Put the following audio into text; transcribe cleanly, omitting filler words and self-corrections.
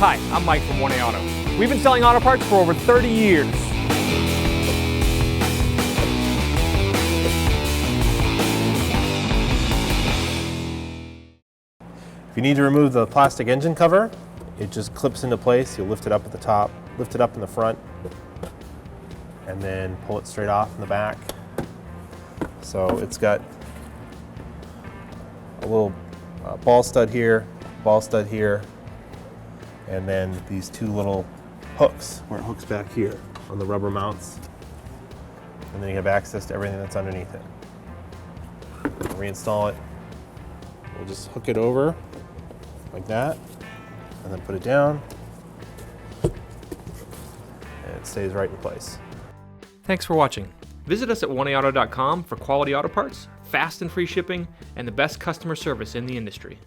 Hi, I'm Mike from 1A Auto. We've been selling auto parts for over 30 years. If you need to remove the plastic engine cover, it just clips into place. You'll lift it up at the top, lift it up in the front, and then pull it straight off in the back. So it's got a little ball stud here, and then these two little hooks where it hooks back here on the rubber mounts. And then you have access to everything that's underneath it. Reinstall it. We'll just hook it over like that, and then put it down, and it stays right in place. Thanks for watching. Visit us at 1AAuto.com for quality auto parts, fast and free shipping, and the best customer service in the industry.